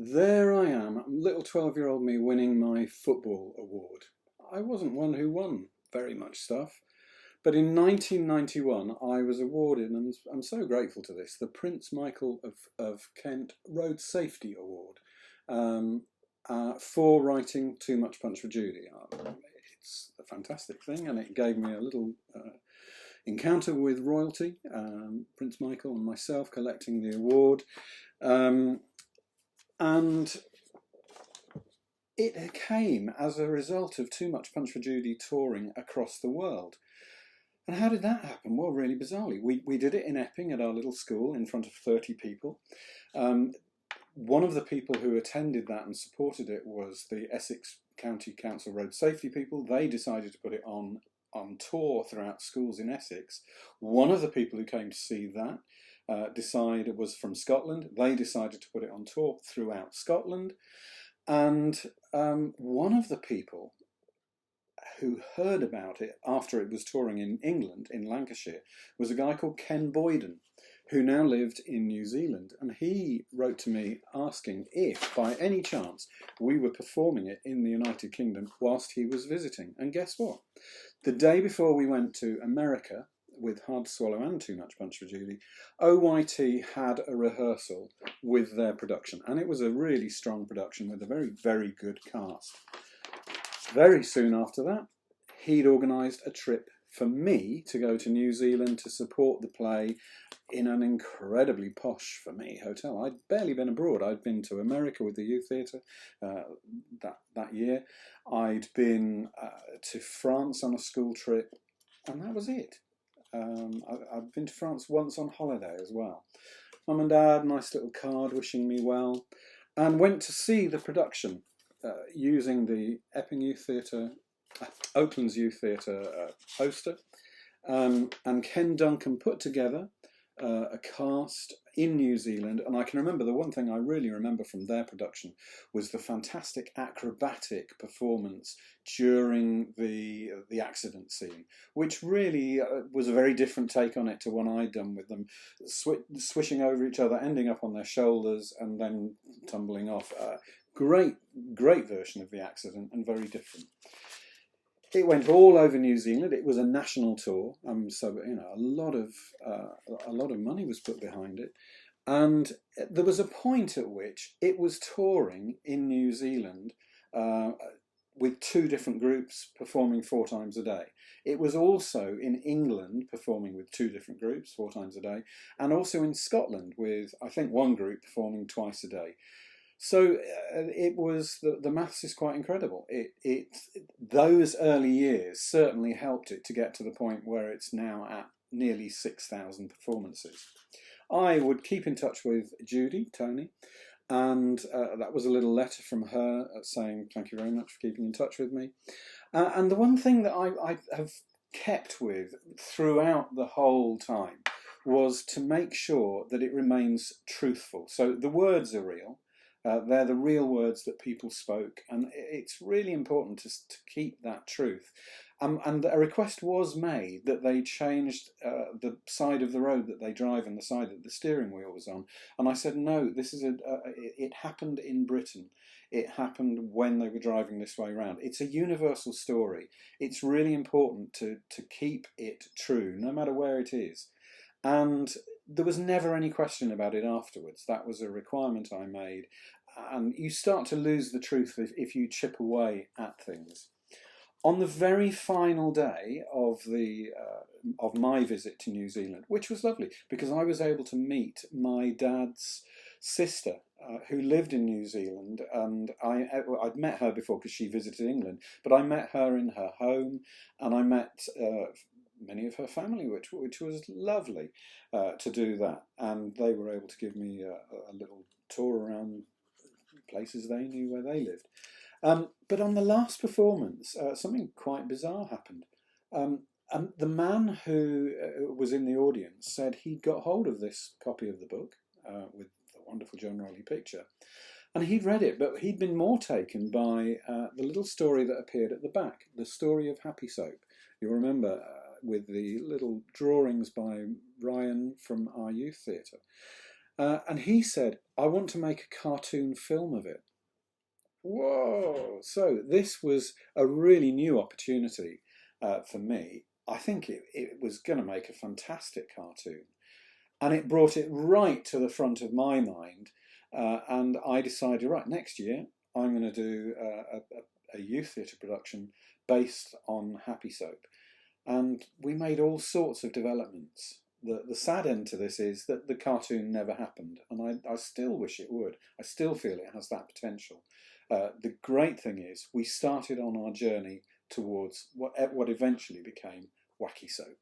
There I am, little 12-year-old me winning my football award. I wasn't one who won very much stuff, but in 1991 I was awarded, and I'm so grateful to this, the Prince Michael of Kent Road Safety Award um, for writing Too Much Punch for Judy. It's a fantastic thing, and it gave me a little encounter with royalty, Prince Michael and myself collecting the award. And it came as a result of Too Much Punch for Judy touring across the world. And how did that happen? Well, really bizarrely. We did it in Epping at our little school in front of 30 people. One of the people who attended that and supported it was the Essex County Council Road Safety people. They decided to put it on tour throughout schools in Essex. One of the people who came to see that was from Scotland. They decided to put it on tour throughout Scotland. And one of the people who heard about it after it was touring in England, in Lancashire, was a guy called Ken Boyden, who now lived in New Zealand. And he wrote to me asking if, by any chance, we were performing it in the United Kingdom whilst he was visiting. And guess what? The day before we went to America, with Hard to Swallow and Too Much Punch for Judy, OYT had a rehearsal with their production, and it was a really strong production with a very, very good cast. Very soon after that, he'd organised a trip for me to go to New Zealand to support the play in an incredibly posh, for me, hotel. I'd barely been abroad. I'd been to America with the youth theatre that year. I'd been to France on a school trip, and that was it. I've been to France once on holiday as well. Mum and Dad, nice little card wishing me well, and went to see the production using the Epping Youth Theatre, Oakland's Youth Theatre poster, and Ken Duncan put together a cast in New Zealand. And I can remember, the one thing I really remember from their production was the fantastic acrobatic performance during the accident scene, which really was a very different take on it to one I'd done, with them swishing over each other, ending up on their shoulders and then tumbling off. Great version of the accident, and very different. It went all over New Zealand. It was a national tour, so a lot of money was put behind it, and there was a point at which it was touring in New Zealand with two different groups performing 4 times a day. It was also in England performing with 2 different groups 4 times a day, and also in Scotland with, I think, 1 group performing twice a day. So it was, the maths is quite incredible. Those early years certainly helped it to get to the point where it's now at nearly 6,000 performances. I would keep in touch with Judy, Tony, and that was a little letter from her saying thank you very much for keeping in touch with me. And the one thing that I have kept with throughout the whole time was to make sure that it remains truthful. So the words are real. They're the real words that people spoke, and it's really important to keep that truth. And a request was made that they changed the side of the road that they drive and the side that the steering wheel was on. And I said, no, this is it happened in Britain. It happened when they were driving this way around. It's a universal story. It's really important to keep it true, no matter where it is. And there was never any question about it afterwards. That was a requirement I made. And you start to lose the truth if you chip away at things. On the very final day of my visit to New Zealand, which was lovely, because I was able to meet my dad's sister, who lived in New Zealand, and I'd met her before because she visited England, but I met her in her home, and I met many of her family, which was lovely to do that. And they were able to give me a little tour around places they knew where they lived. But on the last performance, something quite bizarre happened. The man who was in the audience said he'd got hold of this copy of the book with the wonderful John Rowley picture, and he'd read it, but he'd been more taken by the little story that appeared at the back, the story of Wacky Soap. You'll remember with the little drawings by Ryan from our youth theatre. And he said, I want to make a cartoon film of it. Whoa! So this was a really new opportunity for me. I think it was going to make a fantastic cartoon. And it brought it right to the front of my mind. And I decided, right, next year I'm going to do a youth theatre production based on Happy Soap. And we made all sorts of developments. The sad end to this is that the cartoon never happened, and I still wish it would. I still feel it has that potential. The great thing is we started on our journey towards what eventually became Wacky Soap.